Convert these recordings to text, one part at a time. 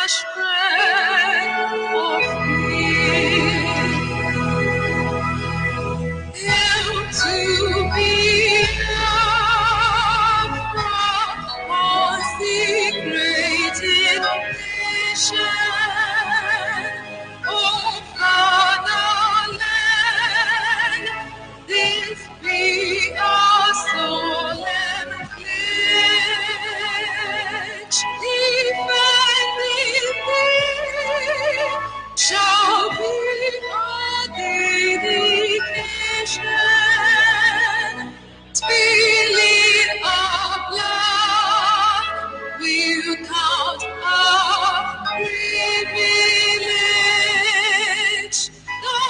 strength of me. To be loved from consecrated nation, oh fatherland, this be our solemn pledge. Defending thee shall be our dedication. Spirit of love, we'll count our privilege. The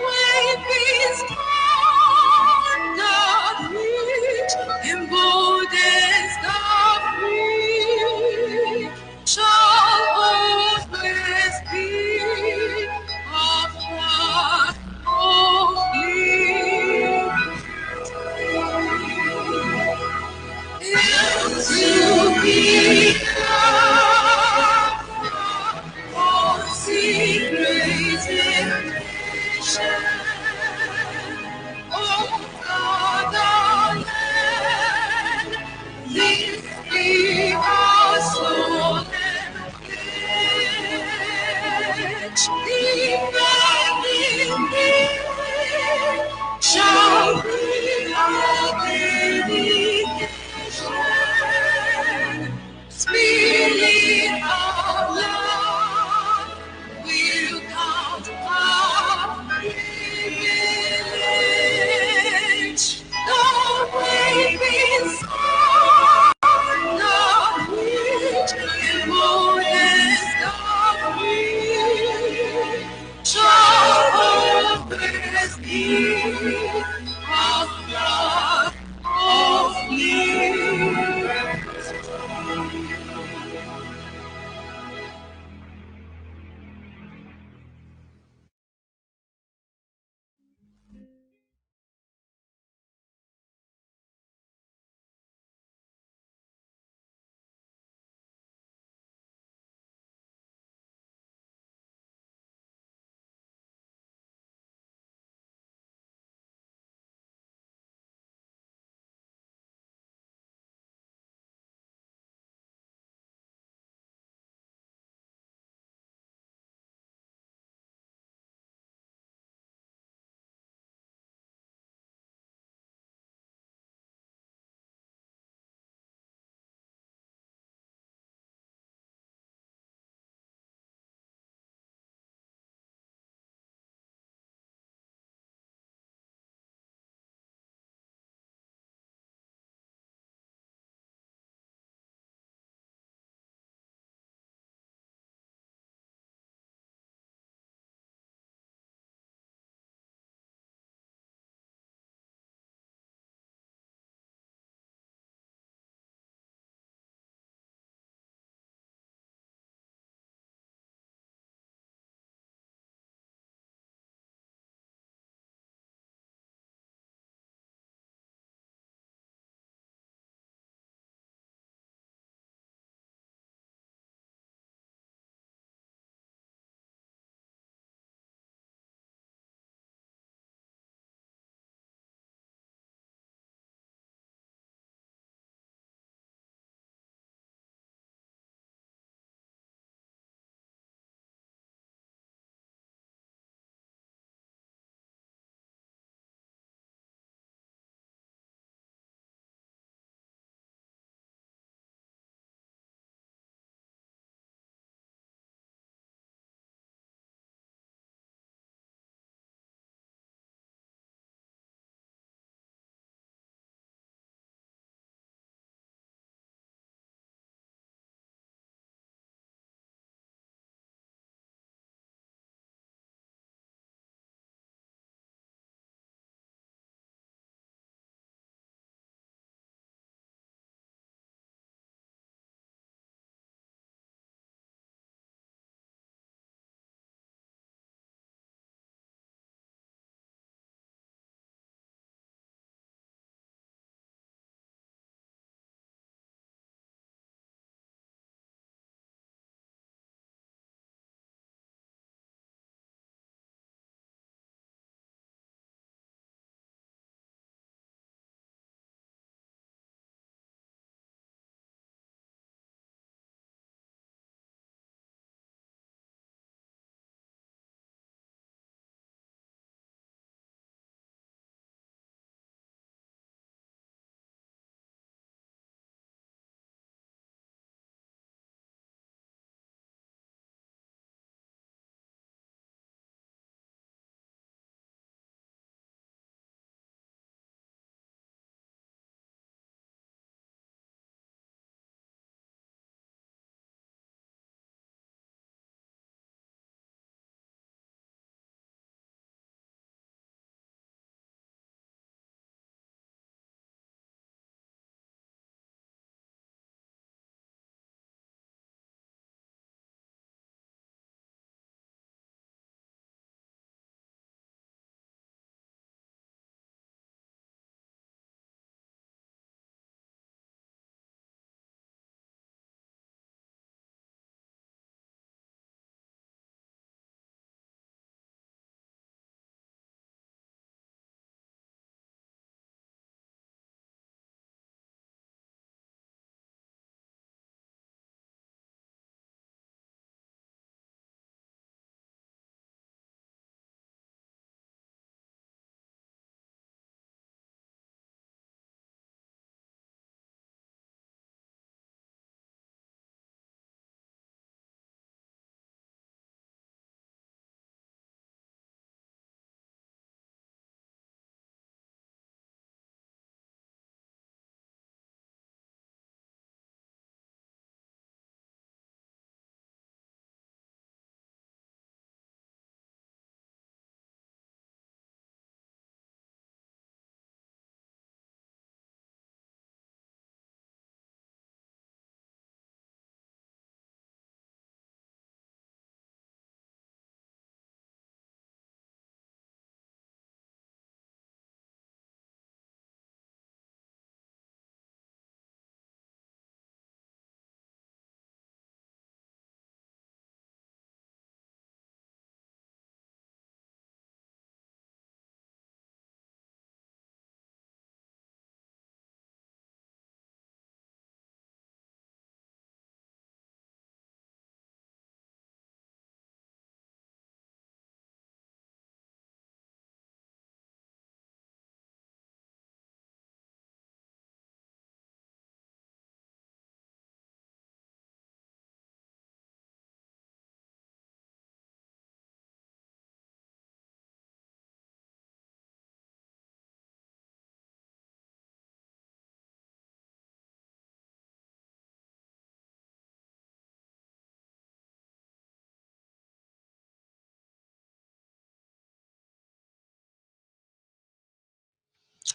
wave is torn, the rich emboldens the free, shall always be of God only. To be loved, consecrated nation, oh fatherland, this be our solemn pledge. Defending thee shall be our dedication. Spirit of love, we'll count our privilege. The wave is on, the rich emboldens the free, shall always be of God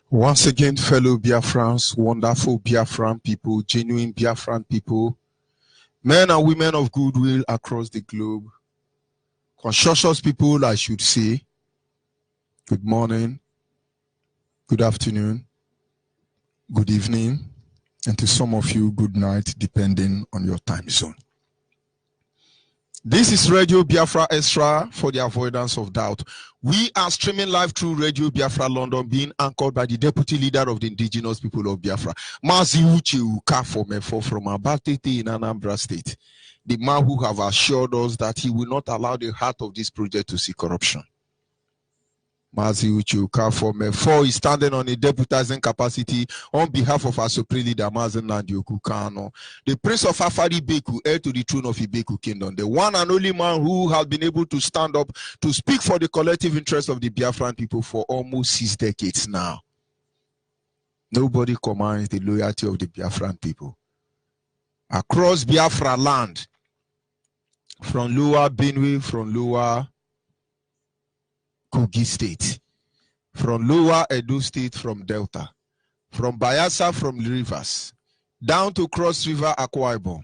Once again, fellow Biafrans, wonderful Biafran people, genuine Biafran people, men and women of goodwill across the globe, conscientious people, I should say, good morning, good afternoon, good evening, and to some of you, good night, depending on your time zone. This is Radio Biafra Extra for the avoidance of doubt. We are streaming live through Radio Biafra London, being anchored by the Deputy Leader of the Indigenous People of Biafra, Mazi Uche Ukafo from Abatete in Anambra State, the man who have assured us that he will not allow the heart of this project to see corruption. Mazi Uche Ukafo is standing on a deputizing capacity on behalf of our Supreme Leader, Mazi Nnamdi Kanu, the Prince of Afari Beku, heir to the throne of Ibeku Kingdom, the one and only man who has been able to stand up to speak for the collective interest of the Biafran people for almost 6 decades now. Nobody commands the loyalty of the Biafran people. Across Biafra land, from Lower Benue, from Lower Kogi State, from Lower Edo State, from Delta, from Bayelsa, from Rivers, down to Cross River Akwa Ibom,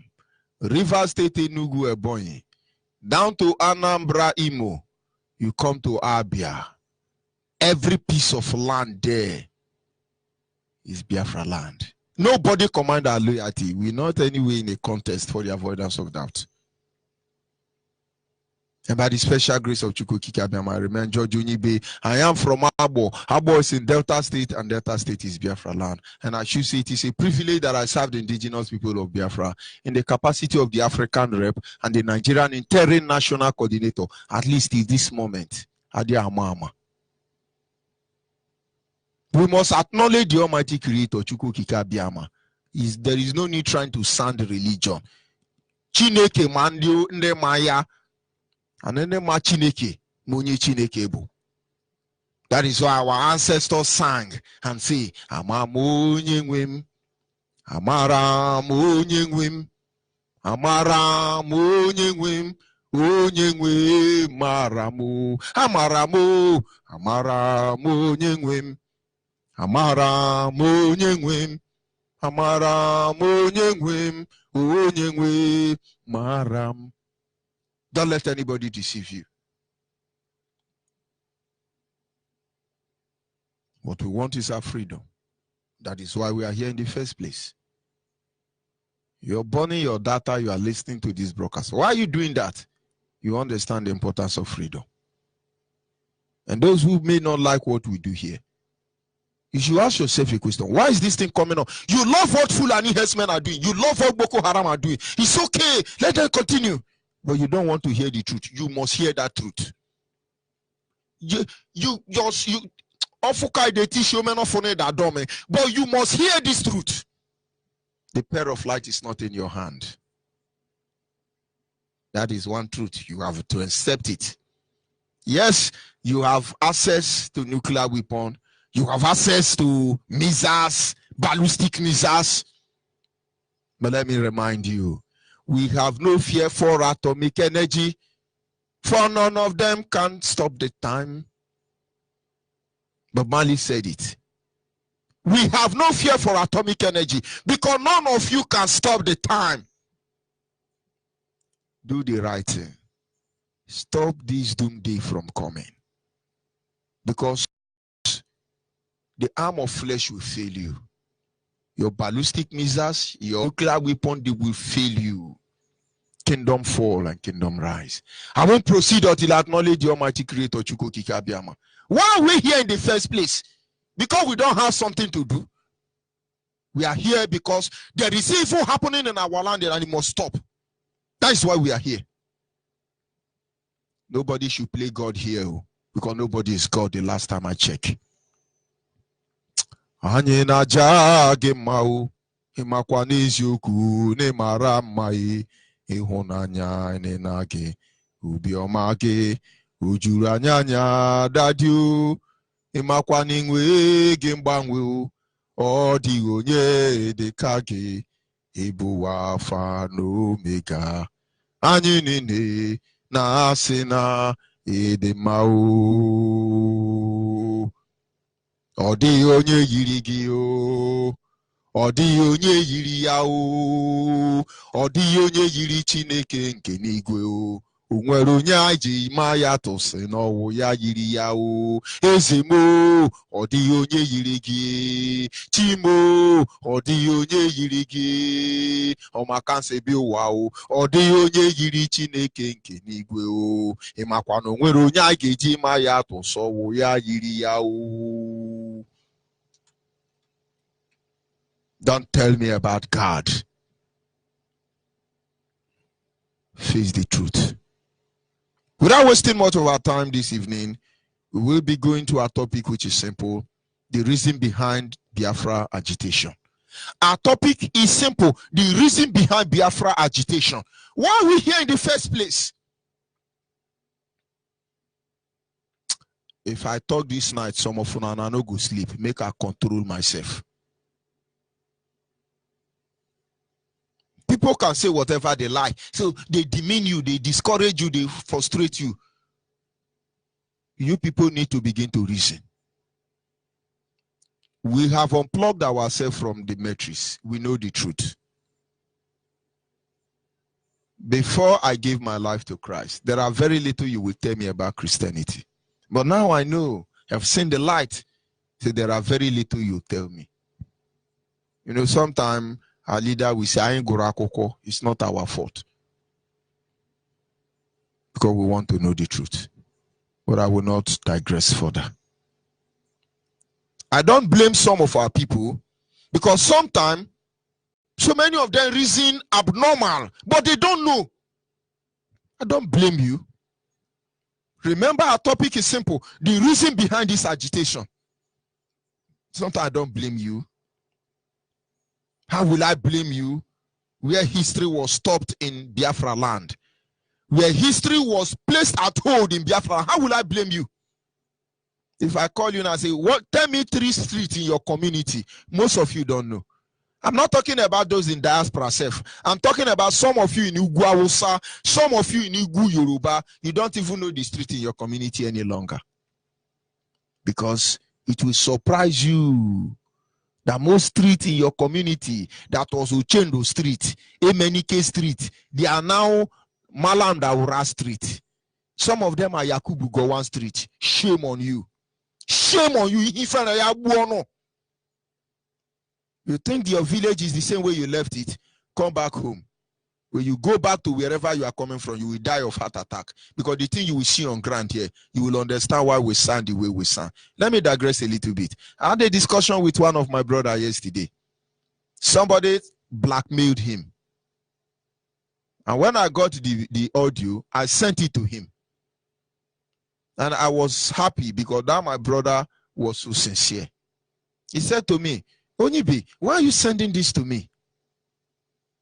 River State Enugu Ebonyi, down to Anambra Imo, you come to Abia. Every piece of land there is Biafra land. Nobody command our loyalty. We're not anyway in a contest for the avoidance of doubt. And by the special grace of Chukwu Okike Abiama, I remain George Onyibe. I am from Abo. Abo is in Delta State, and Delta State is Biafra land. And I should say it is a privilege that I serve the indigenous people of Biafra in the capacity of the African rep and the Nigerian interim national coordinator, at least in this moment. Adi Amama. We must acknowledge the Almighty Creator, Chukwu Okike Abiama. There is no need trying to sound religion. Chineke mandio nde maya. And then Chineke, Munye Chineke bu. That is why our ancestors sang and say, Amamunye nwim, Amara munye nwim, Amara munye nwim, Onye nwim maramu, Amaramu, Amara munye nwim, Amara munye nwim, Amara munye nwim, Onye nwim maram. Don't let anybody deceive you. What we want is our freedom. That is why we are here in the first place. You're burning your data, you are listening to this broadcast. Why are you doing that? You understand the importance of freedom. And those who may not like what we do here, you should ask yourself a question. Why is this thing coming on? You love what Fulani herdsmen are doing. You love what Boko Haram are doing. It's okay. Let them continue. But you don't want to hear the truth. You must hear that truth. But you must hear this truth. The pair of light is not in your hand. That is one truth. You have to accept it. Yes, you have access to nuclear weapon. You have access to missiles, ballistic missiles. But let me remind you, we have no fear for atomic energy, for none of them can stop the time. But Mali said it. We have no fear for atomic energy because none of you can stop the time. Do the right thing. Stop this doomsday from coming. Because the arm of flesh will fail you. Your ballistic missiles, your nuclear weapon, they will fail you. Kingdom fall and kingdom rise. I won't proceed until I acknowledge the Almighty Creator, Chukwu Okike Abiama. Why are we here in the first place? Because we don't have something to do. We are here because there is evil happening in our land and it must stop. That is why we are here. Nobody should play God here because nobody is God the last time I checked. Anyị na-aja gị mma o, ịmakwa n'eziokwu n'ịmara mma ịhụnanya na gị, obiọma gị o juru anya dadi o, ịmakwa n'inwe gị mgbanwe o, ọ dịghị onye dị ka gị, ịbụ Alfa na Omega. Anyị niile na-asị na ịdị mma o. Odi onye yiri gi o. Odi onye yiri ya o. Odi onye yiri Chineke nke n'igwe o. Onwere onye aji ma ya tụsị n'ọwụ ya yiri ya o. Eze mo, ọ dịghị onye yiri gị. Chimo, ọ dịghị onye yiri gị. Ọmakansị bi ụwa o. Ọ dịghị onye yiri Chineke nke n'igwe o. Ị makwa na onwere onye a ga-eji ma ya tụsị ọwụ ya yiri ya o. Don't tell me about God. Face the truth. Without wasting much of our time this evening, we will be going to our topic, which is simple: the reason behind Biafra agitation. Our topic is simple: the reason behind Biafra agitation. Why are we here in the first place? If I talk this night, some of you I no go sleep. Make I control myself. People can say whatever they like. So they demean you, they discourage you, they frustrate you. You people need to begin to reason. We have unplugged ourselves from the matrix. We know the truth. Before I gave my life to Christ, there are very little you will tell me about Christianity. But now I know, I've seen the light. So there are very little you tell me. You know, sometimes our leader will say, I ain't Gorakoko. It's not our fault. Because we want to know the truth. But I will not digress further. I don't blame some of our people, because sometimes so many of them reason abnormal, but they don't know. I don't blame you. Remember, our topic is simple: the reason behind this agitation. Sometimes I don't blame you. How will I blame you? Where history was stopped in Biafra land, where history was placed at hold in Biafra, how will I blame you? If I call you and I say, "What? Tell me 3 streets in your community," most of you don't know. I'm not talking about those in diaspora self. I'm talking about some of you in Igbo Hausa, some of you in Igbo Yoruba. You don't even know the street in your community any longer. Because it will surprise you that most streets in your community that was Uchendo Street, Emenike Street, they are now Malam Daura Street. Some of them are Yakubu Gowan Street. Shame on you. Shame on you. You think your village is the same way you left it? Come back home. When you go back to wherever you are coming from, you will die of heart attack. Because the thing you will see on ground here, you will understand why we sound the way we sound. Let me digress a little bit. I had a discussion with one of my brothers yesterday. Somebody blackmailed him. And when I got the audio, I sent it to him. And I was happy because now my brother was so sincere. He said to me, "Onyibi, why are you sending this to me?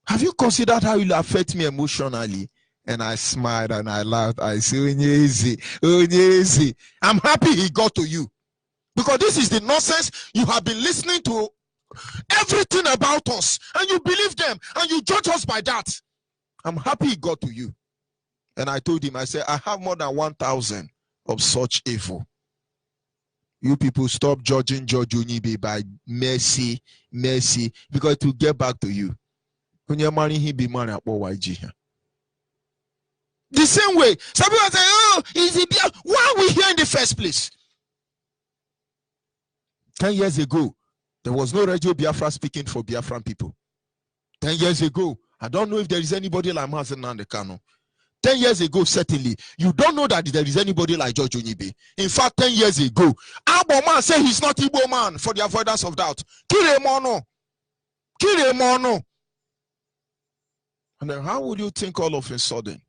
Have you considered how it will affect me emotionally?" And I smiled and I laughed. I said, Onyezi, I'm happy he got to you. Because this is the nonsense you have been listening to everything about us. And you believe them and you judge us by that. I'm happy he got to you. And I told him, I said, I have more than 1,000 of such evil. You people stop judging George Onyibe by mercy, because it will get back to you. When you're marrying him, be married at YG. The same way, some people say, "Oh, is it Biafra? Why are we here in the first place?" 10 years ago, there was no Radio Biafra speaking for Biafran people. 10 years ago, I don't know if there is anybody like Mazen Nnamdi Kanu. 10 years ago, certainly, you don't know that there is anybody like George Onyibe. In fact, 10 years ago, Abo man said he's not Igbo man for the avoidance of doubt. Kiremono. And then how would you think all of a sudden?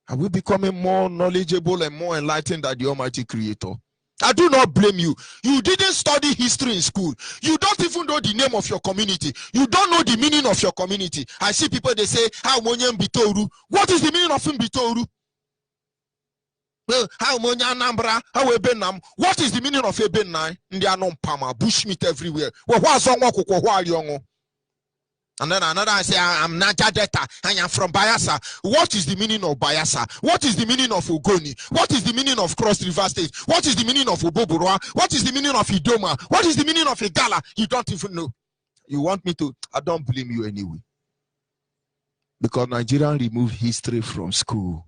Are we becoming more knowledgeable and more enlightened than the Almighty Creator? I do not blame you. You didn't study history in school. You don't even know the name of your community. You don't know the meaning of your community. I see people, they say, "How Monyam Bitoru?" What is the meaning of Mbitoru? How Monya Nambra? How Ebenam? What is the meaning of Ebenai? Ndianon Pama, bushmeat everywhere. Well, what's on Wako? And then another I say, I'm Naja Delta, and I'm from Bayelsa. What is the meaning of Bayelsa? What is the meaning of Ogoni? What is the meaning of Cross River State? What is the meaning of Oboborwa? What is the meaning of Idoma? What is the meaning of Igala? You don't even know. You want me to? I don't blame you anyway. Because Nigerian removed history from school.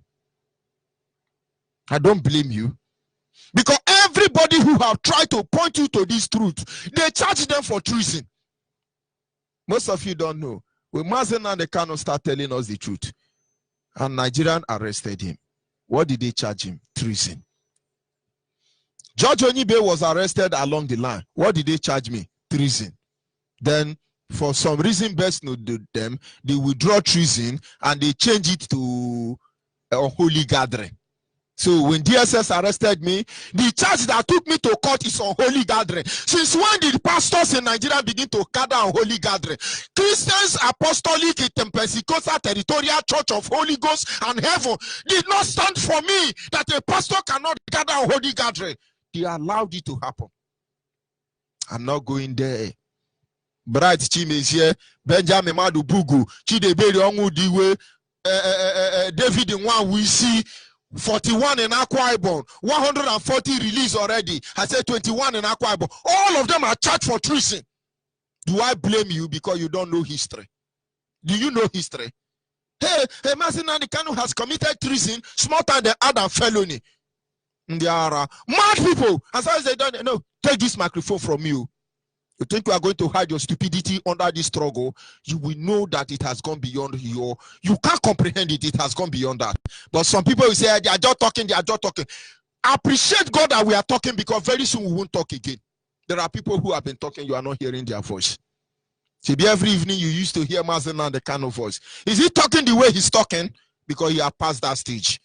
I don't blame you. Because everybody who have tried to point you to this truth, they charge them for treason. Most of you don't know. When Mazen and the Kano start telling us the truth, and Nigerian arrested him. What did they charge him? Treason. George Onibe was arrested along the line. What did they charge me? Treason. Then, for some reason best known to them, they withdraw treason and they change it to unholy gathering. So when DSS arrested me, the charge that took me to court is unholy gathering. Since when did pastors in Nigeria begin to gather unholy gathering? Christians Apostolic Pentecostal Territorial Church of Holy Ghost and Heaven did not stand for me that a pastor cannot gather unholy gathering. They allowed it to happen. I'm not going there. Bright Chimezie, Benjamin Madu Bugu, Chidebere Onwudiwe, David Nwan we see 41 in Akwa Ibom, 140 released already. I said 21 in Akwa Ibom. All of them are charged for treason. Do I blame you because you don't know history? Do you know history? Hey, Mazi Nnamdi Kanu has committed treason, smarter than Adam felony. There are mad people. As far as they don't know, take this microphone from you. You think you are going to hide your stupidity under this struggle? You will know that it has gone beyond your. You can't comprehend it. It has gone beyond that. But some people will say they are just talking. They are just talking. Appreciate God that we are talking because very soon we won't talk again. There are people who have been talking. You are not hearing their voice. See, every evening you used to hear Mazi Nnamdi Kanu voice. Is he talking the way he's talking? Because he has passed that stage.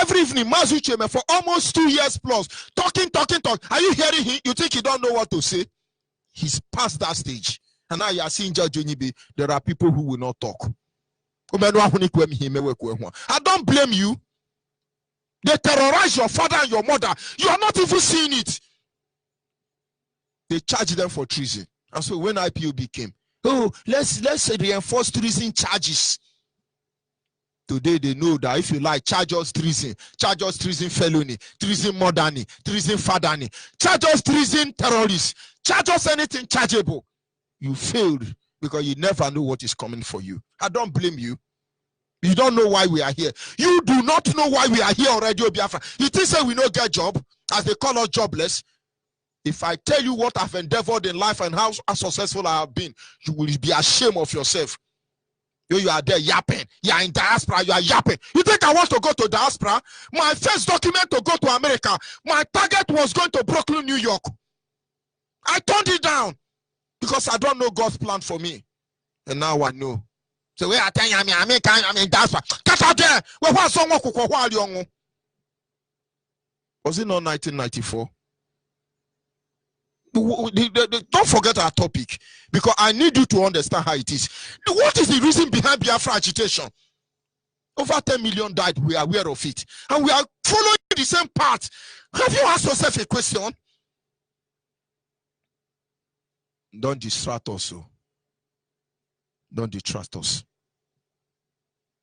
Every evening, Mazi Ucheme for almost 2 years plus, talking. Are you hearing him? You think he don't know what to say? He's past that stage. And now you are seeing George Onibe. There are people who will not talk. I don't blame you. They terrorize your father and your mother. You are not even seeing it. They charge them for treason. And so when IPOB came, let's reinforce treason charges. Today they know that if you like, charge us treason felony, treason murderny, treason fatherny, charge us treason terrorists, charge us anything chargeable. You failed because you never know what is coming for you. I don't blame you. You don't know why we are here. You do not know why we are here on Radio Biafra. You think say we don't get job, as they call us jobless. If I tell you what I've endeavored in life and how successful I have been, you will be ashamed of yourself. You are there yapping. You are in diaspora. You are yapping. You think I want to go to diaspora? My first document to go to America, my target was going to Brooklyn, New York. I turned it down because I don't know God's plan for me. And now I know. So where I tell you, I'm in diaspora. Get out there. Was it not 1994? Don't forget our topic because I need you to understand how it is. What is the reason behind Biafra agitation? Over 10 million died. We are aware of it. And we are following the same path. Have you asked yourself a question? Don't distract us. Don't distract us.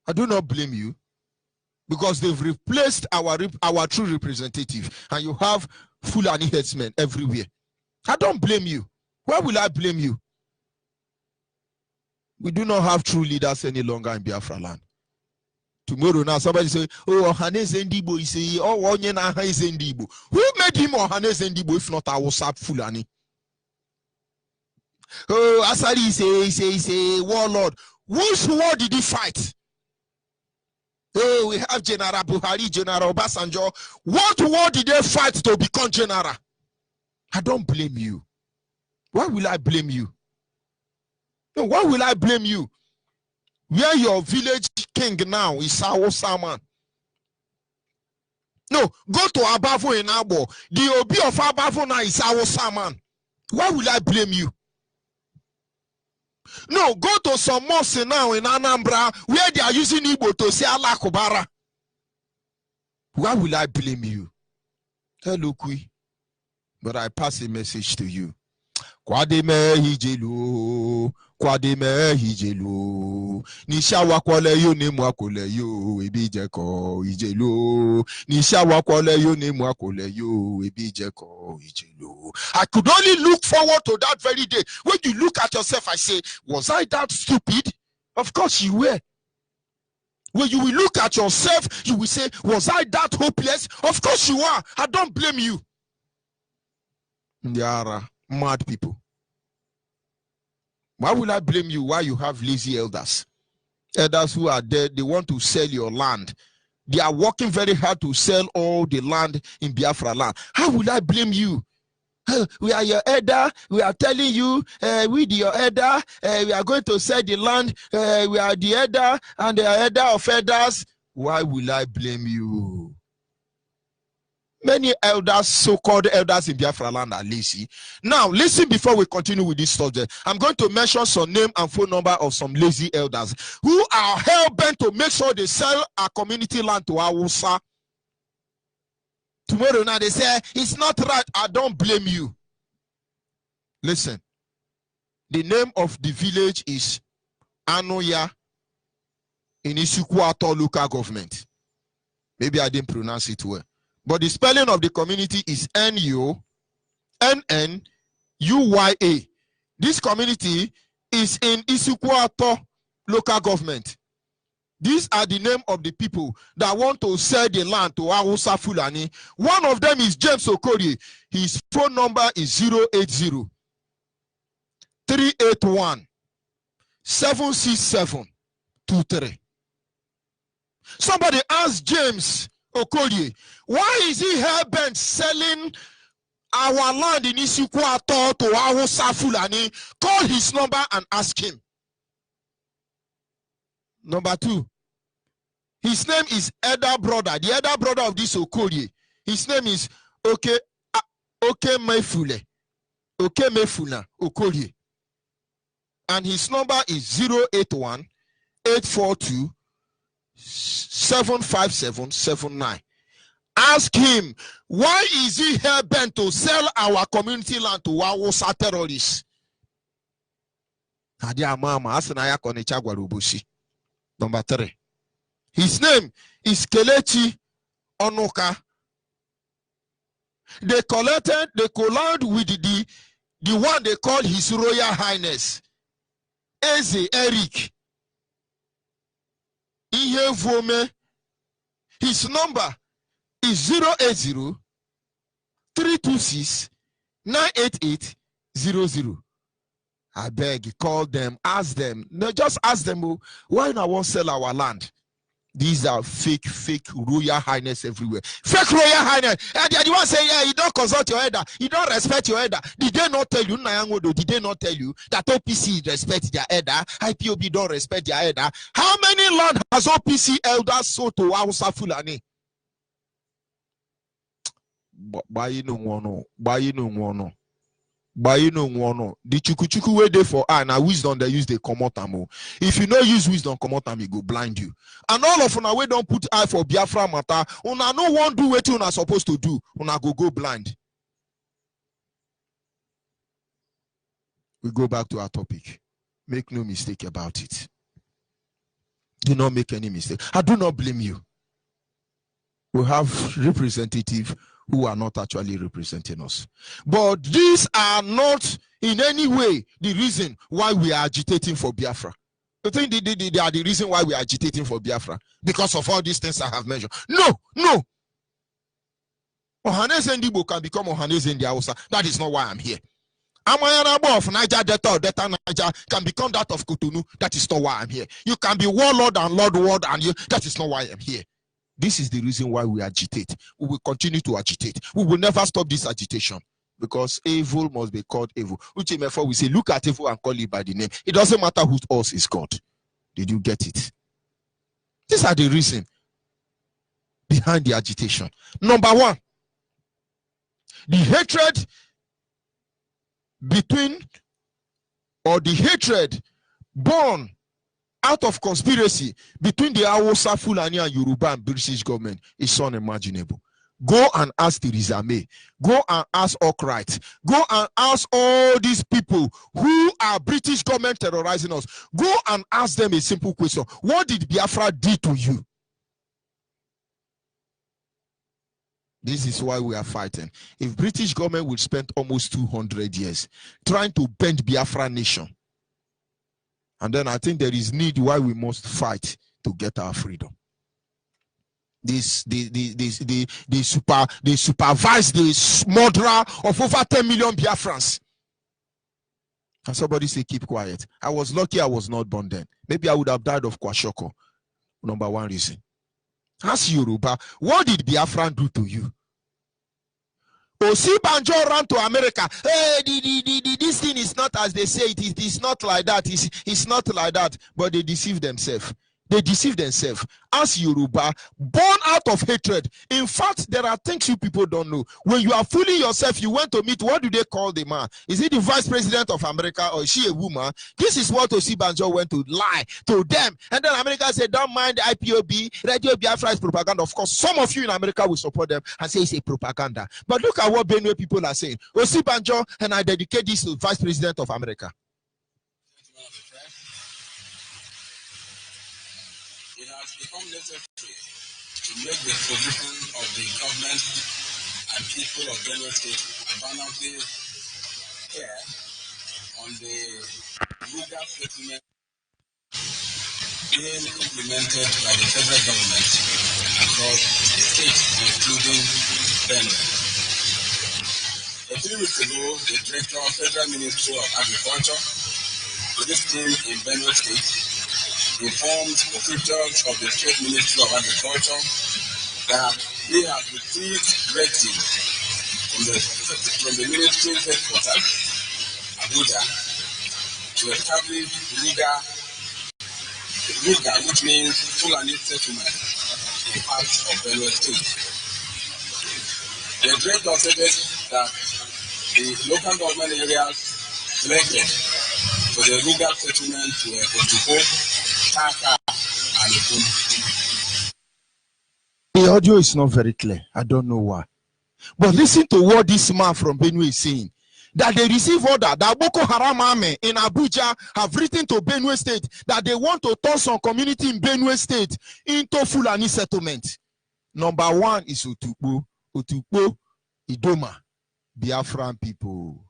I do not blame you because they've replaced our true representative and you have Fulani headsmen everywhere. I don't blame you. Why will I blame you? We do not have true leaders any longer in Biafra land. Tomorrow now somebody say, oh, Ohane Zendibo is a Onyena Zendibo. Who made him Ohane Zendibo if not our WhatsApp Fulani? Oh, Asari is a warlord. Which war did he fight? Oh, we have General Buhari, General Obasanjo. What war did they fight to become general? I don't blame you. Why will I blame you? No, why will I blame you? Where your village king now is Sawo Saman. No, go to Abavo in Abo. The Obi of Abavo now is Sawo Saman. Why will I blame you? No, go to some mosque now in Anambra where they are using Igbo to say Allah Kubara. Why will I blame you? Hello, Kui. But I pass a message to you. Kwademe hijelu, kwademe hijelu. Nishawa kwale yo ne mwakole yo, ebijeko hijelu. Nishawa kwale yo ne mwakole yo, ebijeko hijelu. I could only look forward to that very day. When you look at yourself, I say, was I that stupid? Of course you were. When you will look at yourself, you will say, was I that hopeless? Of course you are. I don't blame you. There are mad people. Why will I blame you? Why you have lazy elders? Elders who are there, they want to sell your land. They are working very hard to sell all the land in Biafra land. How will I blame you? We are your elder. We are telling you, we your elder. We are going to sell the land. We are the elder and the elder of elders. Why will I blame you? Many elders, so-called elders in Biafra land, are lazy. Now, listen before we continue with this subject. I'm going to mention some name and phone number of some lazy elders who are hell-bent to make sure they sell our community land to Hausa. Tomorrow now they say, it's not right. I don't blame you. Listen. The name of the village is Anoya in Isukwato local government. Maybe I didn't pronounce it well. But the spelling of the community is N-U-N-N-U-Y-A. This community is in Isukwato local government. These are the name of the people that want to sell the land to Hausa Fulani. One of them is James Okorie. His phone number is 080-381-76723. Somebody asked James Okorie, why is he hell-bent selling our land in Isukwato to Hausa Fulani? Call his number and ask him. Number 2. His name is elder brother, the elder brother of this Okorie. His name is Okemefuna Okorie. And his number is 081-842-75779. Ask him, why is he hell-bent to sell our community land to Hausa terrorists? Number 3. His name is Kelechi Onoka. They collided with the one they call His Royal Highness Eze Eric Ihevome. His number is 080-326-98800. I beg you, call them, ask them. No, just ask them, why not want to sell our land? These are fake royal highness everywhere. Fake royal highness. And the one saying, yeah, you don't consult your elder, you don't respect your elder. Did they not tell you, did they not tell you that OPC respect their elder, IPOB don't respect their elder? How many land has OPC elders sold to Hausa Fulani? The chuku way they for now wisdom they use they come out amo. If you no use wisdom come out and go blind you. And all of una we don't put eye for Biafra matter. Una no one do what una supposed to do. Una go blind. We go back to our topic. Make no mistake about it. Do not make any mistake. I do not blame you. We have representatives who are not actually representing us. But these are not in any way the reason why we are agitating for Biafra. You think they are the reason why we are agitating for Biafra? Because of all these things I have mentioned. No. Ohaneze Ndibo can become Ohaneze Ndi Hausa. That is not why I'm here. Amayarabo of Niger Delta or Delta Niger can become that of Cotonou. That is not why I'm here. You can be warlord and lord and you. That is not why I'm here. This is the reason why we agitate. We will continue to agitate. We will never stop this agitation because evil must be called evil. Which therefore we say, look at evil and call it by the name. It doesn't matter who else is God. Did you get it? These are the reason behind the agitation. Number 1, the hatred born out of conspiracy between the Hausa Fulani and Yoruba and British government is unimaginable. Go and ask Theresa May. Go and ask Arkwright. Go and ask all these people who are British government terrorizing us. Go and ask them a simple question. What did Biafra do to you? This is why we are fighting. If British government would spend almost 200 years trying to bend Biafra nation, and then I think there is need why we must fight to get our freedom. They supervise the murderer of over 10 million Biafrans. And somebody say, keep quiet. I was lucky I was not born then. Maybe I would have died of kwashiorkor. Number one reason. Ask Yoruba, what did Biafran do to you? Osibanjo ran to America. Hey, this thing is not as they say it. It's not like that. It's not like that. But they deceive themselves. They deceive themselves. As Yoruba, born out of hatred. In fact, there are things you people don't know. When you are fooling yourself, you went to meet, what do they call the man? Is he the vice president of America or is she a woman? This is what Osibanjo went to lie to them. And then America said, don't mind IPOB, Radio Biafra is propaganda. Of course, some of you in America will support them and say it's a propaganda. But look at what Benue people are saying. Osibanjo, and I dedicate this to vice president of America. It has become necessary to make the position of the government and people of Benue State abundantly clear on the legal settlement being implemented by the federal government across the state, including Benue. A few weeks ago, the Director of Federal Ministry of Agriculture, with this team in Benue State, informed officials of the State Ministry of Agriculture that he has received directives from the ministry's headquarters, Abuja, to establish Ruga, which means Fulani settlement in parts of Benue State. The director said that the local government areas selected for the Ruga settlement were Otuko, the audio is not very clear. I don't know why. But listen to what this man from Benue is saying. That they receive order that Boko Haram army in Abuja have written to Benue State that they want to turn some community in Benue State into Fulani settlement. Number one is Otukpo, Idoma, Biafran people.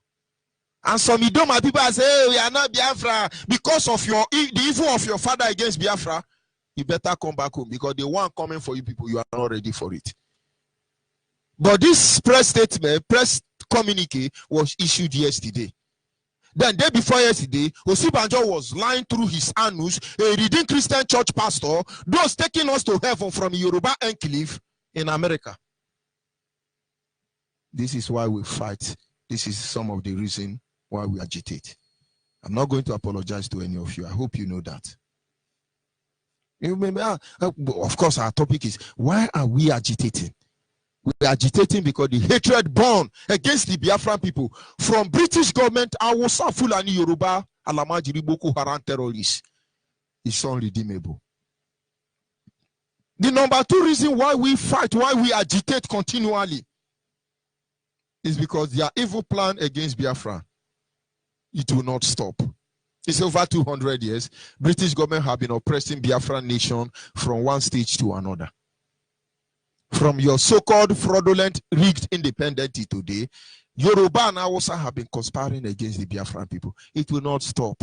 And some Idoma people say, hey, we are not Biafra because of the evil of your father against Biafra. You better come back home because the one coming for you people, you are not ready for it. But this press statement, press communique was issued yesterday. Then day before yesterday, Osibanjo was lying through his anus, a Redeemed Christian Church pastor, those taking us to heaven from Yoruba enclave in America. This is why we fight. This is some of the reason why we agitate. I'm not going to apologize to any of you. I hope you know that. Of course, our topic is, why are we agitating? We are agitating because the hatred born against the Biafran people from British government, Awusa, Fulani, Yoruba, Alamajiri, Boko Haram terrorists is unredeemable. The number two reason why we fight, why we agitate continually, is because their evil plan against Biafra, it will not stop. It's over 200 years. British government have been oppressing Biafran nation from one stage to another. From your so-called fraudulent, rigged independence today, Yoruba and Hausa have been conspiring against the Biafran people. It will not stop.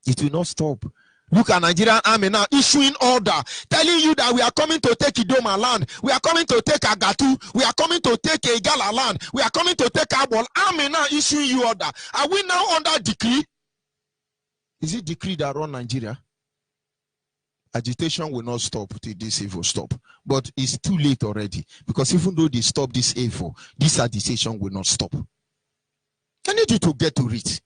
It will not stop. Look at Nigerian army now issuing order, telling you that we are coming to take Idoma land, we are coming to take Agatu, we are coming to take Igala land, we are coming to take Abol. Army now issuing you order. Are we now under decree? Is it decree that run Nigeria? Agitation will not stop till this evil stop. But it's too late already. Because even though they stop this evil, this agitation will not stop. I need you to get to it.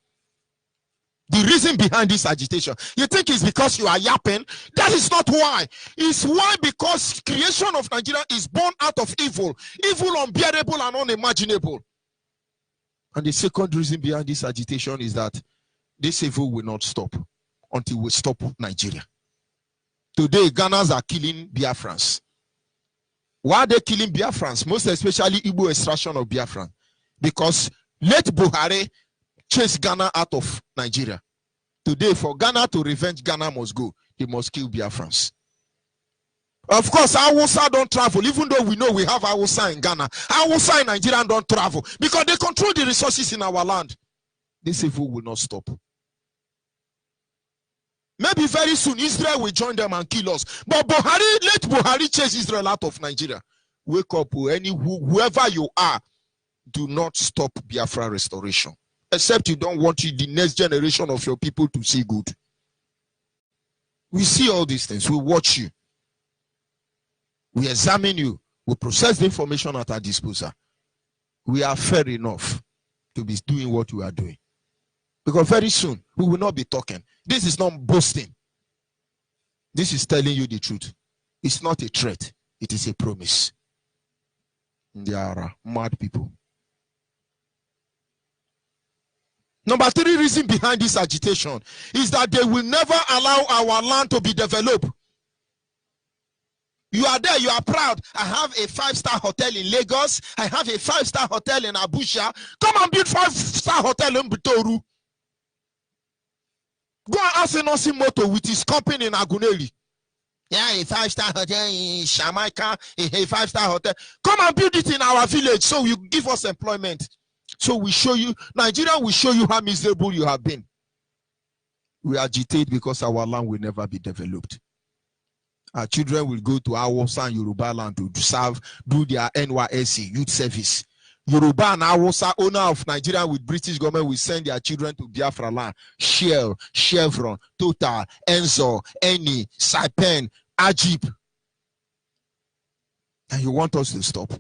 The reason behind this agitation, you think it's because you are yapping? That is not why. It's why because creation of Nigeria is born out of evil. Evil unbearable and unimaginable. And the second reason behind this agitation is that this evil will not stop until we stop Nigeria. Today, Ghanaians are killing Biafrans. Why are they killing Biafrans? Most especially Igbo extraction of Biafran. Because let Buhari chase Ghana out of Nigeria. Today, for Ghana to revenge, Ghana must go. They must kill Biafrans. Of course, Hausa don't travel, even though we know we have Hausa in Ghana. Hausa in Nigeria don't travel because they control the resources in our land. This evil will not stop. Maybe very soon Israel will join them and kill us. But Buhari, let Buhari chase Israel out of Nigeria. Wake up, whoever you are, do not stop Biafra restoration. Except you don't want the next generation of your people to see good. We see all these things. We watch you. We examine you. We process the information at our disposal. We are fair enough to be doing what we are doing. Because very soon, we will not be talking. This is not boasting. This is telling you the truth. It's not a threat. It is a promise. They are mad people. Number 3 reason behind this agitation is that they will never allow our land to be developed. You are there, you are proud. I have a 5-star hotel in Lagos. I have a 5-star hotel in Abuja. Come and build 5-star hotel in Butoru. Go and ask Enosi Moto with his company in Aguneli. Yeah, a 5-star hotel in Jamaica, a 5-star hotel. Come and build it in our village so you give us employment. So we show you, Nigeria will show you how miserable you have been. We agitate because our land will never be developed. Our children will go to Hausa and Yoruba land to serve, do their NYSC, youth service. Yoruba and Hausa, owner of Nigeria with British government, will send their children to Biafra land. Shell, Chevron, Total, Enzo, Eni, Saipen, Ajib. And you want us to stop?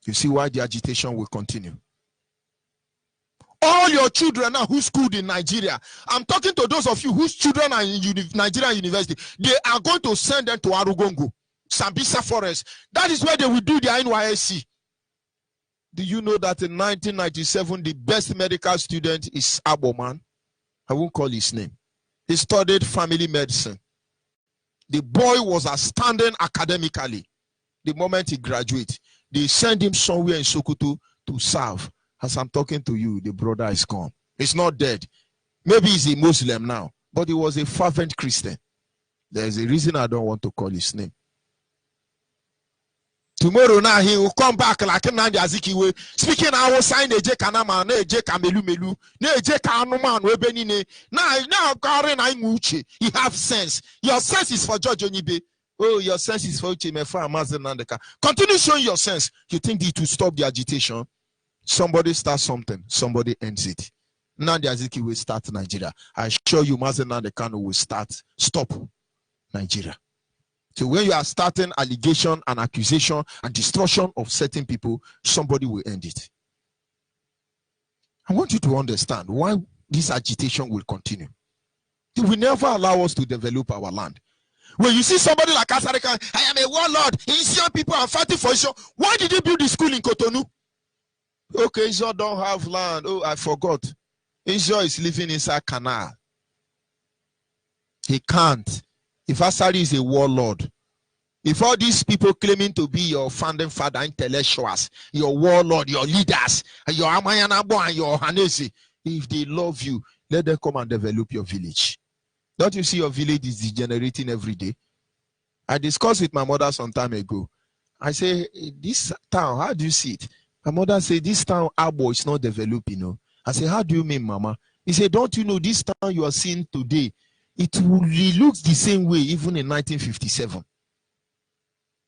You see why the agitation will continue. All your children now who schooled in Nigeria, I'm talking to those of you whose children are in Nigerian university, they are going to send them to Arugongo, Sambisa Forest. That is where they will do their NYSC. Do you know that in 1997, the best medical student is Aboman? I won't call his name. He studied family medicine. The boy was outstanding academically. The moment he graduated, they send him somewhere in Sokoto to serve. As I'm talking to you, the brother is gone. He's not dead. Maybe he's a Muslim now, but he was a fervent Christian. There's a reason I don't want to call his name. Tomorrow now he will come back like Nnamdi Azikiwe, speaking our sign eje kanama na eje kamelu melu na eje kanuman we benine now kare na imuche. You have sense. Your sense is for George Onibe. Oh, your sense is for Uche Mefa Mazen Nandeka. Continue showing your sense. You think it will stop the agitation? Somebody starts something, somebody ends it. Nnamdi Azikiwe will start Nigeria. I assure you, Mazen Nandekano will stop Nigeria. So when you are starting allegation and accusation and destruction of certain people, somebody will end it. I want you to understand why this agitation will continue. It will never allow us to develop our land. When you see somebody like Asarika, I am a warlord, Asian people are fighting for Isio. Why did he build the school in Cotonou? Okay, Isio don't have land. Oh, I forgot. Isio is living inside canal. He can't. If Asari is a warlord, if all these people claiming to be your founding father intellectuals, your warlord, your leaders, your Amayanabo and your Hanesi, if they love you, let them come and develop your village. Don't you see your village is degenerating every day? I discussed with my mother some time ago. I say, this town, how do you see it? My mother said, this town, Abo, is not developing. You know? I said, how do you mean, Mama? He said, don't you know this town you are seeing today? It looks the same way even in 1957.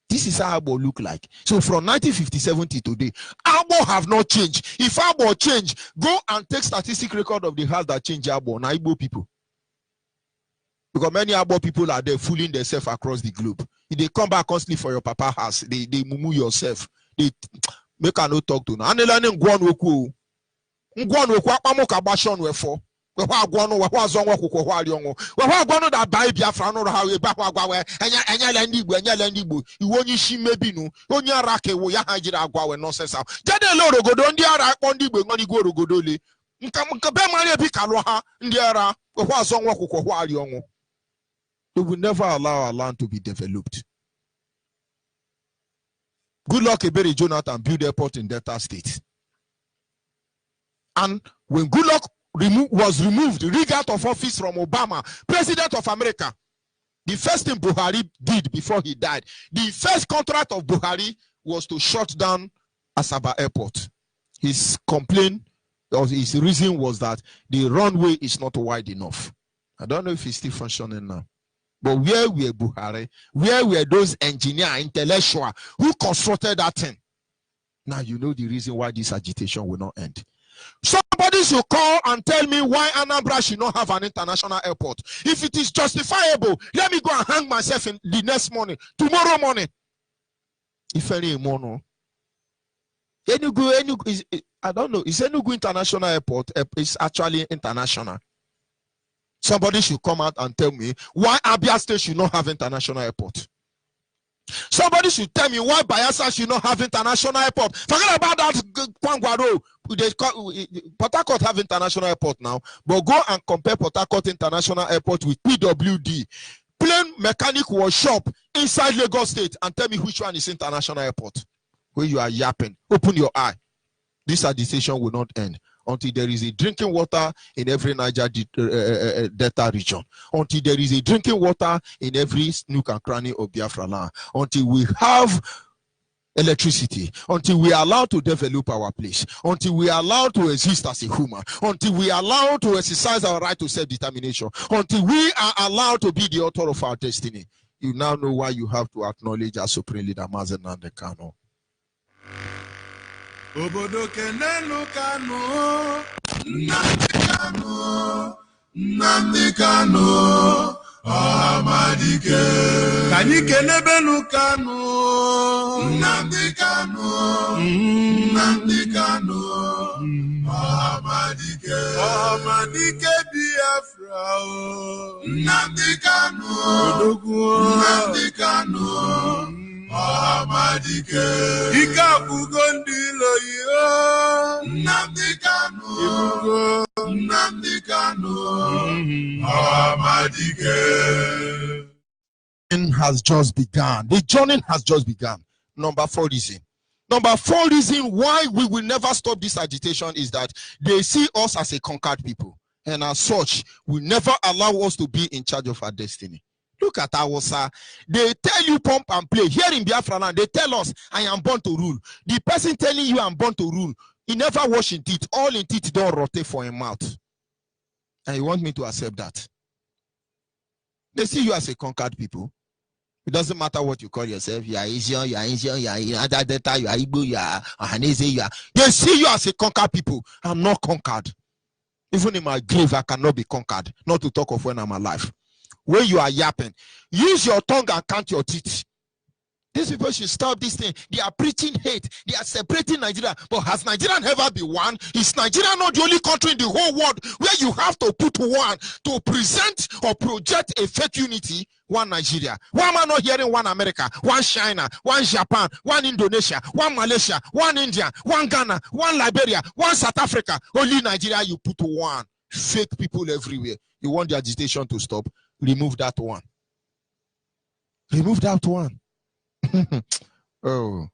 This is how Abo look like. So from 1957 to today, Abo have not changed. If Abo change, go and take statistic record of the house that changed Abo, na Igbo people. Because many Abo people are there fooling themselves across the globe. If they come back constantly for your papa house, they mumu yourself. They make a no talk to now. We that buy Biafra no how we back enya lendigbo iwo nyi shi mebi nu onye arake wo ya hajira agwa we nonsense am jade lo rogodo ndi ara akpo ndigbo ngoni go rogodo le nka be mari bi kalo ha ndi ara we ho azo nwa kwukwo ho ari onwo. We will never allow our land to be developed. Goodluck Ebere Jonathan built airport in Delta State. And when Goodluck was removed, rigged out of office from Obama, President of America, the first thing Buhari did before he died, the first contract of Buhari was to shut down Asaba Airport. His complaint, or his reason was that the runway is not wide enough. I don't know if it's still functioning now. But where were Buhari? Where were those engineers, intellectuals who constructed that thing? Now you know the reason why this agitation will not end. Somebody should call and tell me why Anambra should not have an international airport. If it is justifiable, let me go and hang myself in the next morning, tomorrow morning. If any more, Enugu is, I don't know, is Enugu International Airport is actually international? Somebody should come out and tell me why Abia State should not have international airport. Somebody should tell me why Bayelsa should not have international airport. Forget about that Kwangwaro. Port Harcourt have international airport now, but go and compare Port Harcourt International Airport with PWD. Plane mechanic workshop inside Lagos State, and tell me which one is international airport. Where you are yapping, open your eye. This agitation will not end until there is a drinking water in every Niger Delta region, until there is a drinking water in every nook and cranny of Biafra land, until we have electricity, until we are allowed to develop our place, until we are allowed to exist as a human, until we are allowed to exercise our right to self-determination, until we are allowed to be the author of our destiny. You now know why you have to acknowledge our supreme leader, Mazen Nnamdi Kanu. Obodo kenenu Kanu, Nnamdi Kanu, Nnamdi Kanu, Amadike. Kani kenebenu Kanu, Nnamdi Kanu, Nnamdi Kanu, Amadike. Amadike Biafra, Nnamdi Kanu, Nnamdi Kanu. Amadike Ika Bugondilo yo Nnamdi Kanu Nnamdi Kanu Amadike. Has just begun. The journey has just begun. Number 4 reason. Number 4 reason why we will never stop this agitation is that they see us as a conquered people, and as such will never allow us to be in charge of our destiny. Look at Awusa. They tell you pump and play. Here in Biafra land, they tell us, I am born to rule. The person telling you I'm born to rule, he never wash in teeth. All in teeth don't rotate for him mouth. And you want me to accept that? They see you as a conquered people. It doesn't matter what you call yourself. You are Asian, you are Asian, you are Adadeta, you are Igbo, you are Ohanese, you are. They see you as a conquered people. I'm not conquered. Even in my grave, I cannot be conquered. Not to talk of when I'm alive. When you are yapping, use your tongue and count your teeth. These people should stop this thing. They are preaching hate. They are separating Nigeria. But has Nigeria ever been one? Is Nigeria not the only country in the whole world where you have to put one to present or project a fake unity? One Nigeria. Why am I not hearing one America, one China, one Japan, one Indonesia, one Malaysia, one India, one Ghana, one Liberia, one South Africa? Only Nigeria you put one. Fake people everywhere. You want the agitation to stop? Remove that one. Remove that one. Oh.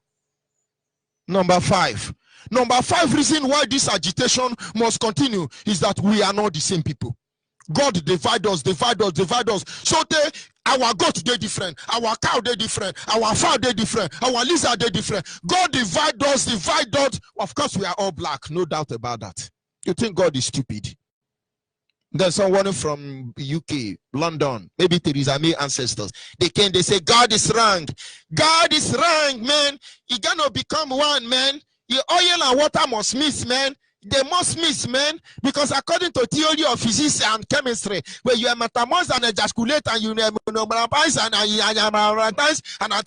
Number 5. Number 5 reason why this agitation must continue is that we are not the same people. God divide us, divide us, divide us. So our goat they different, our cow they different, our fowl they different, our lizard they different. God divide us, divide us. Of course, we are all black, no doubt about that. You think God is stupid? There's someone from UK, London, maybe Theresa May ancestors. They came, they say, God is wrong. God is wrong, man. You're gonna become one, man. Your oil and water must mix, man. They must mix, man. Because according to theory of physics and chemistry, where you are metamorphosed and ejaculate and you metabolize and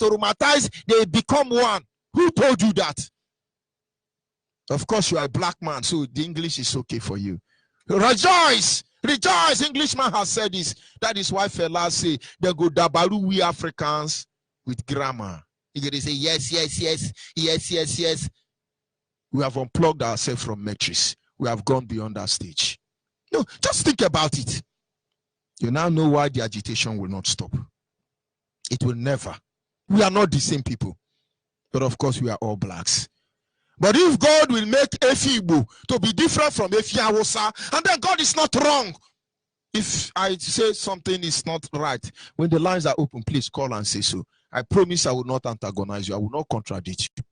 aromatize, they become one. Who told you that? Of course, you are a black man, so the English is okay for you. Rejoice! Rejoice! Englishman has said this. That is why fellas say they go dabaru we Africans with grammar. You can say yes, yes, yes, yes, yes, yes. We have unplugged ourselves from metrics. We have gone beyond that stage. No, just think about it. You now know why the agitation will not stop. It will never. We are not the same people. But of course, we are all blacks. But if God will make Efi Igbo to be different from Efi Hausa, and then God is not wrong. If I say something is not right, when the lines are open, please call and say so. I promise I will not antagonize you. I will not contradict you.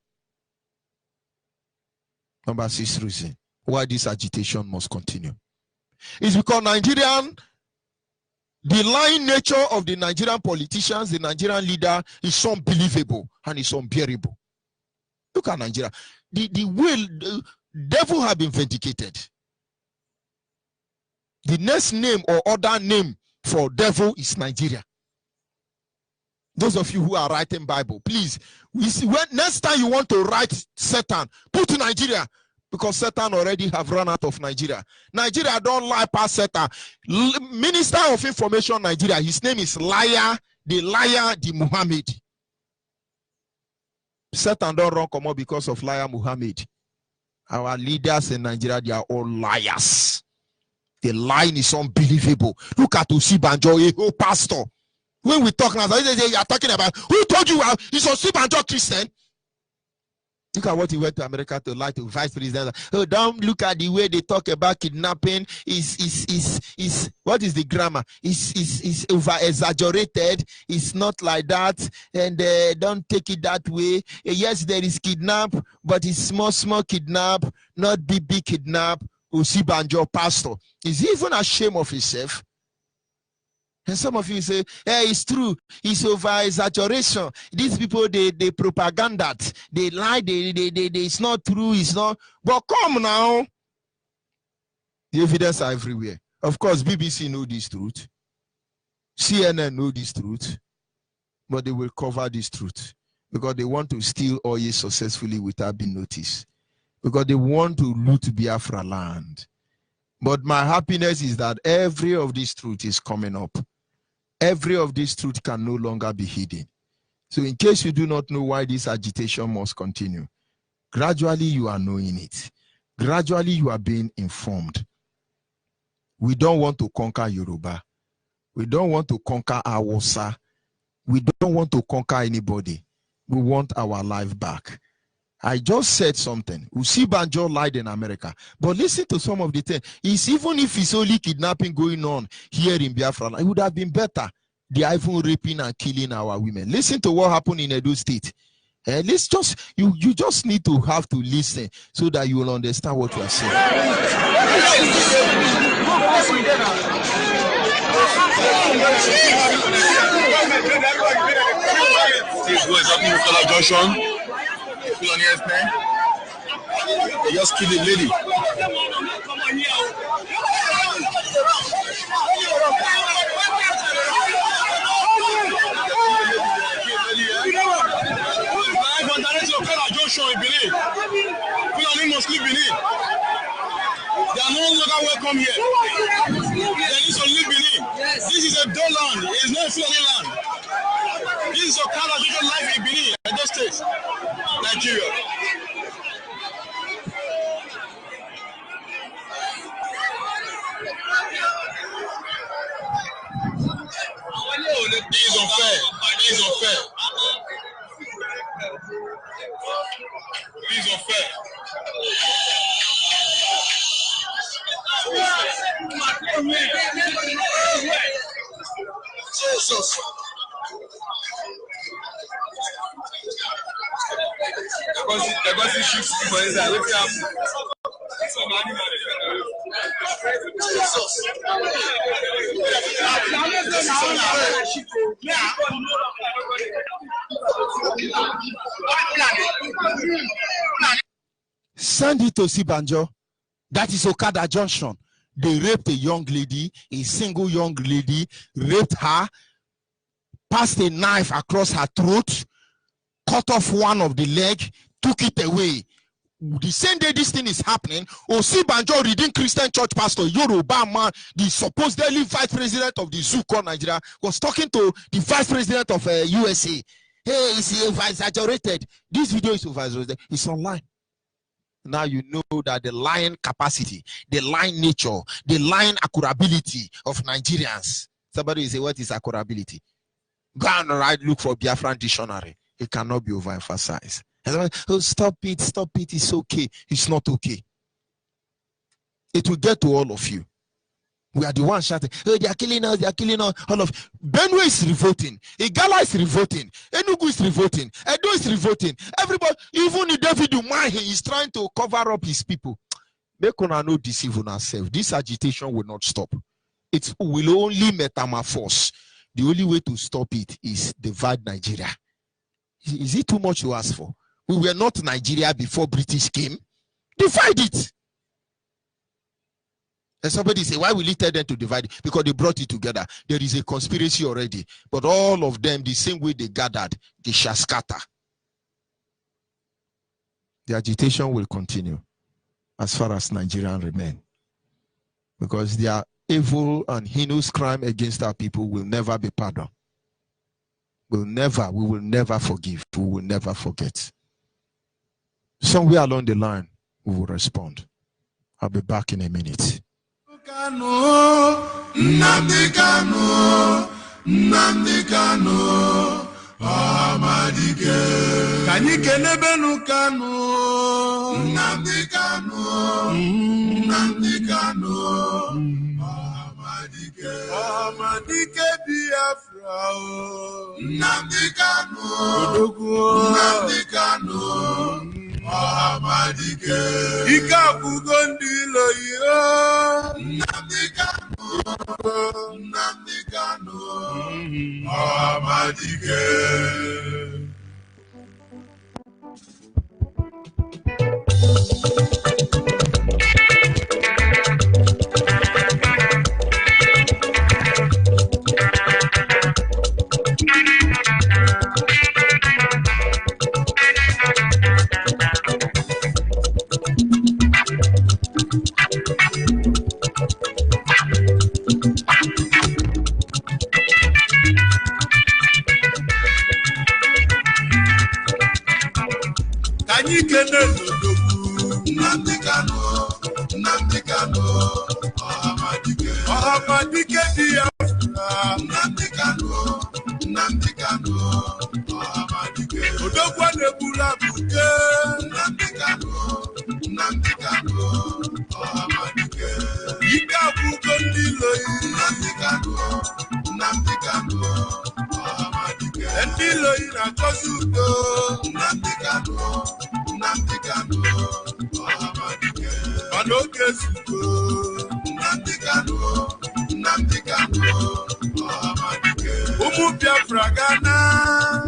Number 6 reason why this agitation must continue is because the lying nature of the Nigerian politicians, the Nigerian leader, is unbelievable and it's unbearable. Look at Nigeria. The devil have been vindicated. The next name or other name for devil is Nigeria. Those of you who are writing Bible, please, next time you want to write Satan, put Nigeria, because Satan already have run out of Nigeria. Nigeria don't lie past Satan. Minister of Information Nigeria, his name is Liar, the Muhammad. Satan don't run come out because of Liar Muhammad. Our leaders in Nigeria, they are all liars. The line is unbelievable. Look at Osibanjo, a whole pastor. When we talk now, you are talking about, who told you he's Osibanjo Christian? Look at what he went to America to lie to vice president. Oh, don't look at the way they talk about kidnapping. Is what is the grammar? Is over exaggerated. It's not like that, and don't take it that way. Yes, there is kidnap, but it's small kidnap, not big kidnap. Osibanjo pastor is he even ashamed of himself? And some of you say, hey, it's true, it's over exaggeration. These people they propaganda, they lie, it's not true, it's not. But come now, the evidence are everywhere. Of course, BBC know this truth, CNN know this truth, but they will cover this truth because they want to steal oil successfully without being noticed. Because they want to loot Biafra land. But my happiness is that every of this truth is coming up. Every of this truth can no longer be hidden. So in case you do not know why this agitation must continue, gradually you are knowing it. Gradually you are being informed. We don't want to conquer Yoruba. We don't want to conquer Hausa. We don't want to conquer anybody. We want our life back. I just said something. Osibanjo lied in America. But listen to some of the things. Even if it's only kidnapping going on here in Biafra, it would have been better. They are even raping and killing our women. Listen to what happened in Edo State. Let's just you just need to have to listen so that you will understand what you are saying. This was happening with Johnson. They just killed a lady. They are no longer welcome here. They need to leave Benin. This is a Doe land. It is not Fulani land. This is a kind of life in Benin, Edo State, Nigeria. This is unfair. This is unfair. This is unfair. Jesus. Because he shoots for his eye. Let's have Send it to Osibanjo. That is Okada Junction. They raped a young lady, a single young lady, raped her, passed a knife across her throat, cut off one of the leg, took it away. The same day this thing is happening, Osibanjo, Redeemed Christian Church pastor, Yoruba man, the supposedly vice president of the zoo called Nigeria, was talking to the vice president of USA. Hey, it's over-exaggerated. This video is over-exaggerated. It's online. Now you know that the lying capacity, the lying nature, the lying accurability of Nigerians. Somebody will say, what is accurability? Go and look for Biafran dictionary. It cannot be overemphasized. Oh, stop it, it's okay. It's not okay. It will get to all of you. We are the ones shouting, oh, they are killing us, all of Benue is revolting, Igala is revolting, Enugu is revolting, Edo is revolting. Everybody, even David Umahi, he is trying to cover up his people. Make una no deceive on ourselves. This agitation will not stop. It will only metamorphose. The only way to stop it is divide Nigeria. Is it too much to ask for? We were not Nigeria before British came. Divide it. And somebody say, why will he tell them to divide it? Because they brought it together. There is a conspiracy already. But all of them, the same way they gathered, they shall scatter. The agitation will continue as far as Nigerians remain. Because their evil and heinous crime against our people will never be pardoned. We will never forgive. We will never forget. Somewhere along the line, we will respond. I'll be back in a minute. Nnamdi Kanu, Amadike. Kani kenebenu Kanu, Nnamdi Kanu, Amadike Biafra, Nnamdi Kanu, Nnamdi Kanu. Amadike Ikabugo ndilo yo Nnamdi Kanu Amadike. Nnamdi Kanu, Amadike Biafra, Nnamdi Kanu, Amadike. Odogwa nebula buke, Nnamdi Kanu, Amadike. Ika buko ndiloi, Nnamdi Kanu, Amadike. Ndiloi na kosudo, Nnamdi Kanu, Amadike. Manoke suko, Nnamdi Kanu, Amadike. Umu Biafra Ghana,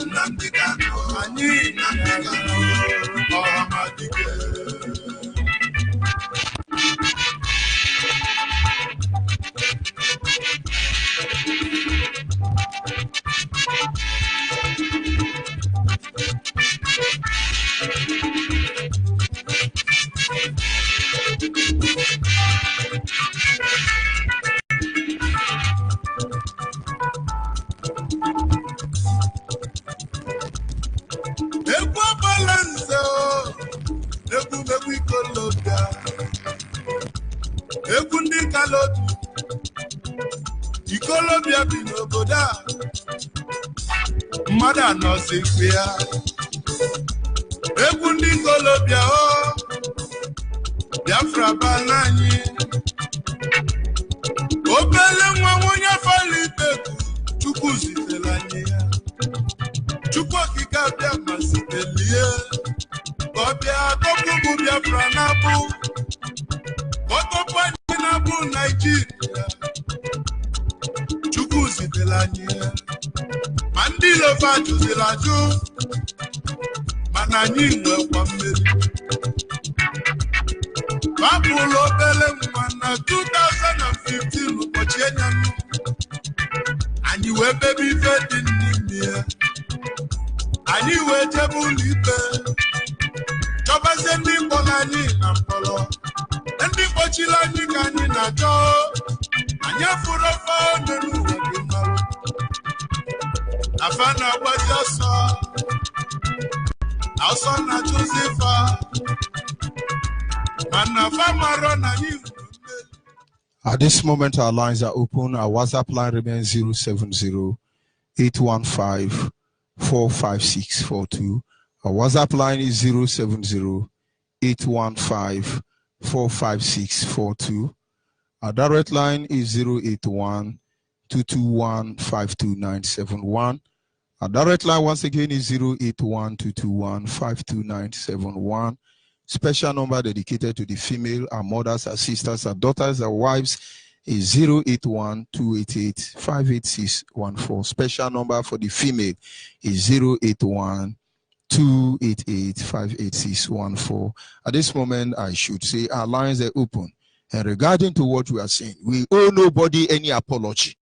Nnamdi Kanu, Nnamdi Kanu, Amadike. Ikolobia bi n'obodo a mmadụ anọ si ya egwu ndị Ikolobia o Biafra bana anyị obele nwa onye fali ikpeku Chukwu zitere anyị ya Chukwu okike abịa ma sitelie ọbịa tọpụ Biafra na-abụ ọtọpụ anyị na-abụ Nigeria Chukwu zitere anyị ma ndị Ilova jụziri ajụ mana anyị nwekwa mmeri babụlụ obele nwa na 2015 ụbọchị enyanụ anyị wee bebe ife dị n'ime ya anyị wee jebe ụlọ ikpe chọbazie ndị mkpọrọ anyị na mkpọrọ ndị kpọchiri anyị ka anyị na-achọ anyị fụrụ ofe n'elu ụwa gị mara afa na-agbaji ọsọ na-achụzi ife mana afa mara na anyị. At this moment, our lines are open. Our WhatsApp line remains 070-815-45642. Our WhatsApp line is 070-815-45642. Our direct line is 081-221-52971. Our direct line once again is 081-221-52971. Special number dedicated to the female, our mothers, our sisters, our daughters, our wives is 081-288-58614. Special number for the female is 081-288-58614. At this moment, I should say our lines are open. And regarding to what we are saying, we owe nobody any apology.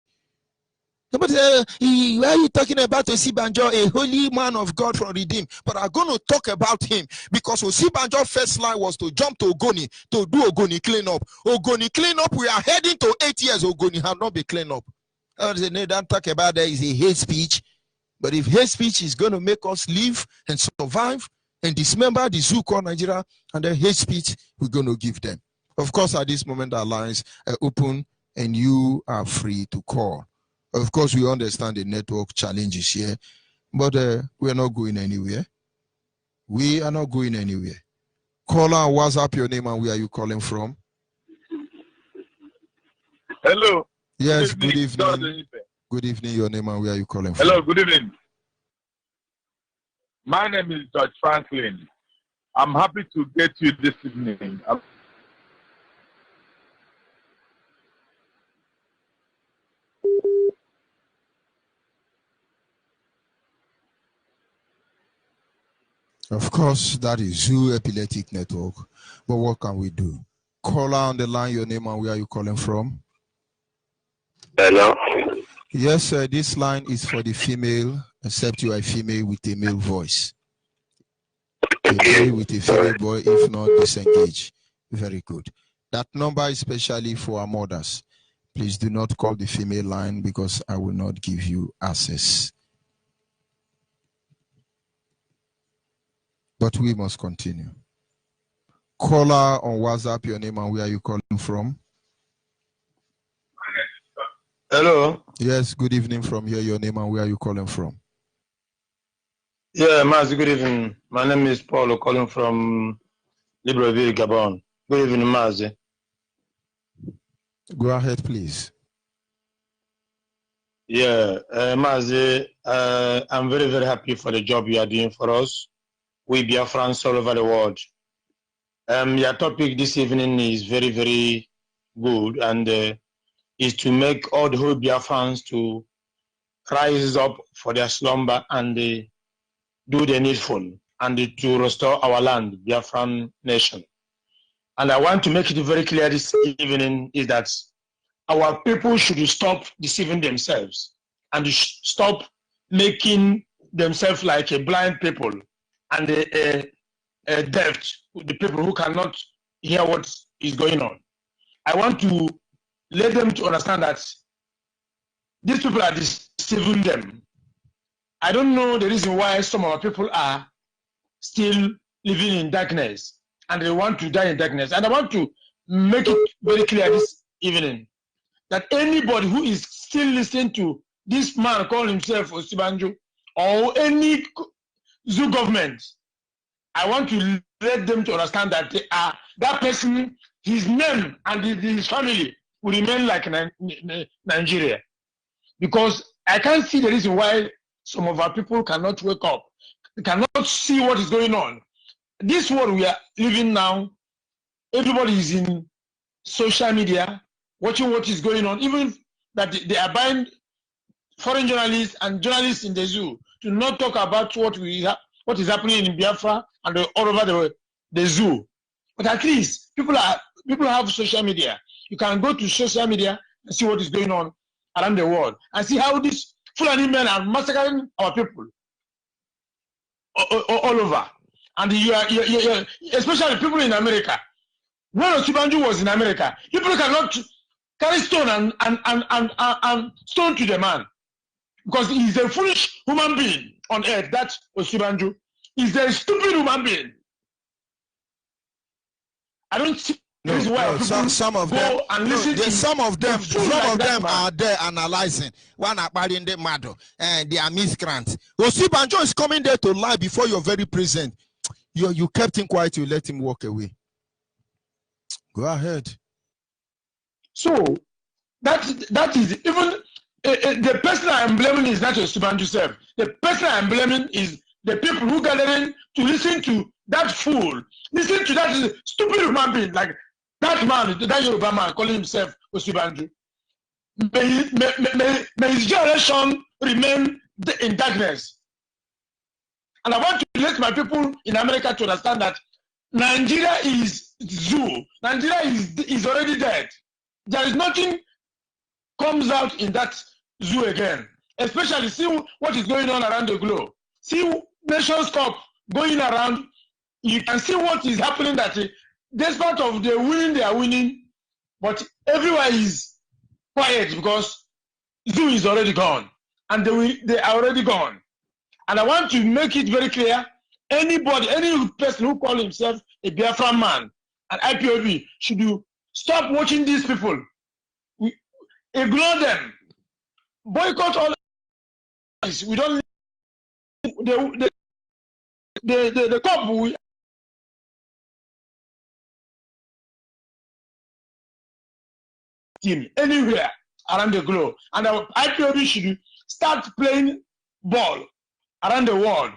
Nobody say, why are you talking about Osibanjo, a holy man of God from Redeem? But I'm going to talk about him because Osibanjo's first line was to jump to Ogoni to do Ogoni cleanup. Ogoni cleanup, we are heading to 8 years. Ogoni have not been cleaned up. They don't talk about that is a hate speech. But if hate speech is going to make us live and survive and dismember the zoo called Nigeria, and then hate speech, we're going to give them. Of course, at this moment, our lines are open and you are free to call. Of course, we understand the network challenges here, but we are not going anywhere. We are not going anywhere. Caller on WhatsApp, your name and where are you calling from? Hello. Yes, good evening. Good evening, your name and where are you calling from? Hello, good evening. My name is George Franklin. I'm happy to get you this evening. Of course, that is Zoo Epileptic Network. But what can we do? Caller on the line, your name and where are you calling from? Hello. Yes, sir. This line is for the female, except you are a female with a male voice. A male with a female boy, if not, disengage. Very good. That number is especially for our mothers. Please do not call the female line because I will not give you access. But we must continue. Caller on WhatsApp, your name and where are you calling from? Hello. Yes, good evening from here. Your name and where are you calling from? Yeah, Mazi, good evening. My name is Paulo, calling from Libreville, Gabon. Good evening, Mazi. Go ahead, please. Yeah, Mazi, I'm very, very happy for the job you are doing for us. We Biafrans all over the world. Your topic this evening is very, very good and is to make all the whole Biafrans to rise up for their slumber and do the needful and to restore our land, Biafran nation. And I want to make it very clear this evening is that our people should stop deceiving themselves and stop making themselves like a blind people and a deaf, the people who cannot hear what is going on. I want to let them to understand that these people are deceiving them. I don't know the reason why some of our people are still living in darkness and they want to die in darkness. And I want to make it very clear this evening that anybody who is still listening to this man call himself Osibanjo or any zoo government, I want to let them to understand that they are, that person, his name and his family will remain like Nigeria. Because I can't see the reason why some of our people cannot wake up. They cannot see what is going on. This world we are living now, everybody is in social media, watching what is going on. Even that they are buying foreign journalists and journalists in the zoo to not talk about what is happening in Biafra and all over the zoo. But at least people have social media. You can go to social media and see what is going on around the world and see how these Fulani men are massacring our people all over. And you are especially people in America. When Osibanjo was in America, people cannot carry stone and stone to the man because he is a foolish human being on earth. That Osibanjo is a stupid human being. I don't see This is why people some of go them, and listen to some of them man. are there analyzing. One are in the matter, and they are miscreants. Osibanjo is coming there to lie before you're very present. You kept him quiet. You let him walk away. Go ahead. So that is even the person I am blaming is not Osibanjo self. The person I am blaming is the people who gathered to listen to that fool, listen to that stupid human being like that man, that Yoruba man calling himself Osibanjo. May his generation remain in darkness. And I want to let my people in America to understand that Nigeria is zoo. Nigeria is already dead. There is nothing comes out in that zoo again. Especially see what is going on around the globe. See Nations Cup going around. You can see what is happening that despite of the winning, they are winning, but everywhere is quiet because zoo is already gone. And they are already gone. And I want to make it very clear, anybody, any person who calls himself a Biafran man, an IPOB, should stop watching these people. Ignore them. Boycott all this. We don't the cup we team anywhere around the globe. And our IPOB should start playing ball around the world